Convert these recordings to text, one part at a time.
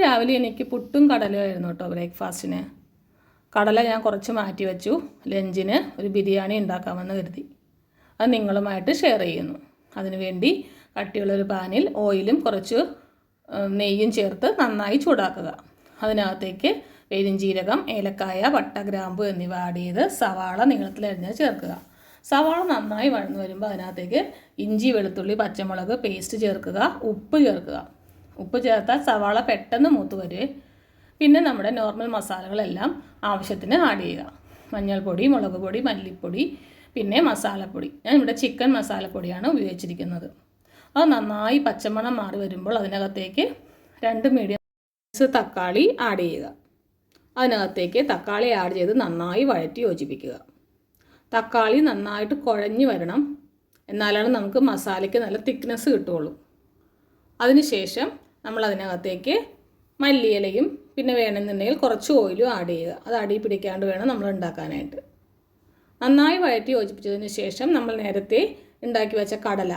രാവിലെ എനിക്ക് പുട്ടും കടലയായിരുന്നു കേട്ടോ ബ്രേക്ക്ഫാസ്റ്റിന്. കടല ഞാൻ കുറച്ച് മാറ്റി വെച്ചു. ലഞ്ചിന് ഒരു ബിരിയാണി ഉണ്ടാക്കാമെന്ന് കരുതി. അത് നിങ്ങളുമായിട്ട് ഷെയർ ചെയ്യുന്നു. അതിനുവേണ്ടി കട്ടിയുള്ളൊരു പാനിൽ ഓയിലും കുറച്ച് നെയ്യും ചേർത്ത് നന്നായി ചൂടാക്കുക. അതിനകത്തേക്ക് പെരുംജീരകം, ഏലക്കായ, പട്ട, ഗ്രാമ്പു എന്നിവ ആഡ് ചെയ്ത് സവാള നീളത്തിലരിഞ്ഞ് ചേർക്കുക. സവാള നന്നായി വഴന്നു വരുമ്പോൾ അതിനകത്തേക്ക് ഇഞ്ചി, വെളുത്തുള്ളി, പച്ചമുളക് പേസ്റ്റ് ചേർക്കുക. ഉപ്പ് ചേർക്കുക. ഉപ്പ് ചേർത്താൽ സവാള പെട്ടെന്ന് മൂത്ത് വരുവേ. പിന്നെ നമ്മുടെ നോർമൽ മസാലകളെല്ലാം ആവശ്യത്തിന് ആഡ് ചെയ്യുക. മഞ്ഞൾപ്പൊടി, മുളക് പൊടി, മല്ലിപ്പൊടി, പിന്നെ മസാലപ്പൊടി. ഞാൻ ഇവിടെ ചിക്കൻ മസാലപ്പൊടിയാണ് ഉപയോഗിച്ചിരിക്കുന്നത്. അത് നന്നായി പച്ചമണം മാറി വരുമ്പോൾ അതിനകത്തേക്ക് 2 മീഡിയം സൈസ് തക്കാളി ആഡ് ചെയ്യുക. അതിനകത്തേക്ക് തക്കാളി ആഡ് ചെയ്ത് നന്നായി വഴറ്റി യോജിപ്പിക്കുക. തക്കാളി നന്നായിട്ട് കുഴഞ്ഞു വരണം. എന്നാലാണ് നമുക്ക് മസാലയ്ക്ക് നല്ല തിക്നെസ് കിട്ടുകയുള്ളൂ. അതിനുശേഷം നമ്മൾ അതിനകത്തേക്ക് മല്ലിയിലയും പിന്നെ വേണമെന്നുണ്ടെങ്കിൽ കുറച്ച് ഓയിലും ആഡ് ചെയ്യുക. അത് അടി പിടിക്കാണ്ട് വേണം നമ്മൾ ഉണ്ടാക്കാനായിട്ട്. നന്നായി വഴറ്റി യോജിപ്പിച്ചതിന് ശേഷം നമ്മൾ നേരത്തെ ഉണ്ടാക്കി വെച്ച കടല,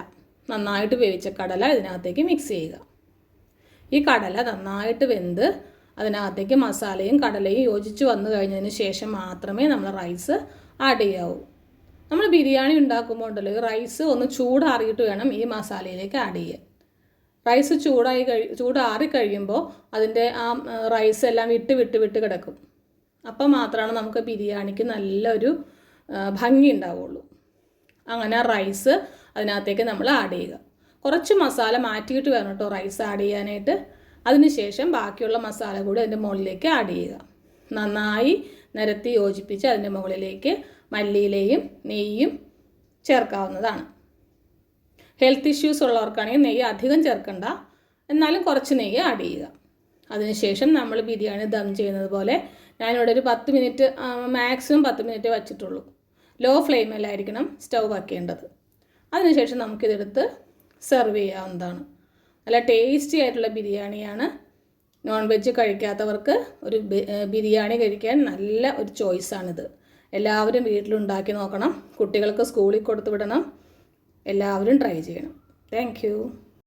നന്നായിട്ട് വേവിച്ച കടല ഇതിനകത്തേക്ക് മിക്സ് ചെയ്യുക. ഈ കടല നന്നായിട്ട് വെന്ത് അതിനകത്തേക്ക് മസാലയും കടലയും യോജിച്ച് വന്നു കഴിഞ്ഞതിന് ശേഷം മാത്രമേ നമ്മൾ റൈസ് ആഡ് ചെയ്യാവൂ. നമ്മൾ ബിരിയാണി ഉണ്ടാക്കുമ്പോൾ ഉണ്ടല്ലോ, റൈസ് ഒന്ന് ചൂടാറിയിട്ട് വേണം ഈ മസാലയിലേക്ക് ആഡ് ചെയ്യാൻ. റൈസ് ചൂടാറി കഴിയുമ്പോൾ അതിൻ്റെ ആ റൈസ് എല്ലാം വിട്ട് കിടക്കും. അപ്പം മാത്രമാണ് നമുക്ക് ബിരിയാണിക്ക് നല്ലൊരു ഭംഗി ഉണ്ടാവുള്ളൂ. അങ്ങനെ റൈസ് അതിനകത്തേക്ക് നമ്മൾ ആഡ് ചെയ്യുക. കുറച്ച് മസാല മാറ്റിയിട്ട് വേണം കേട്ടോ റൈസ് ആഡ് ചെയ്യാനായിട്ട്. അതിനുശേഷം ബാക്കിയുള്ള മസാല കൂടി അതിൻ്റെ മുകളിലേക്ക് ആഡ് ചെയ്യുക. നന്നായി നിരത്തി യോജിപ്പിച്ച് അതിൻ്റെ മുകളിലേക്ക് മല്ലിയിലയും നെയ്യും ചേർക്കാവുന്നതാണ്. ഹെൽത്ത് ഇഷ്യൂസ് ഉള്ളവർക്കാണെങ്കിൽ നെയ്യ് അധികം ചേർക്കണ്ട, എന്നാലും കുറച്ച് നെയ്യ് ആഡ് ചെയ്യുക. അതിനുശേഷം നമ്മൾ ബിരിയാണി ദം ചെയ്യുന്നത് പോലെ ഞാനിവിടെ ഒരു 10 മിനിറ്റ്, മാക്സിമം 10 മിനിറ്റ് വച്ചിട്ടുള്ളൂ. ലോ ഫ്ലെയിമിലായിരിക്കണം സ്റ്റൗ വയ്ക്കേണ്ടത്. അതിനുശേഷം നമുക്കിതെടുത്ത് സെർവ് ചെയ്യാവുന്നതാണ്. നല്ല ടേസ്റ്റി ആയിട്ടുള്ള ബിരിയാണിയാണ്. നോൺ വെജ് കഴിക്കാത്തവർക്ക് ഒരു ബിരിയാണി കഴിക്കാൻ നല്ല ഒരു ചോയ്സാണിത്. എല്ലാവരും വീട്ടിലുണ്ടാക്കി നോക്കണം. കുട്ടികൾക്ക് സ്കൂളിൽ കൊടുത്തു വിടണം. എല്ലാവരും ട്രൈ ചെയ്യണം. താങ്ക്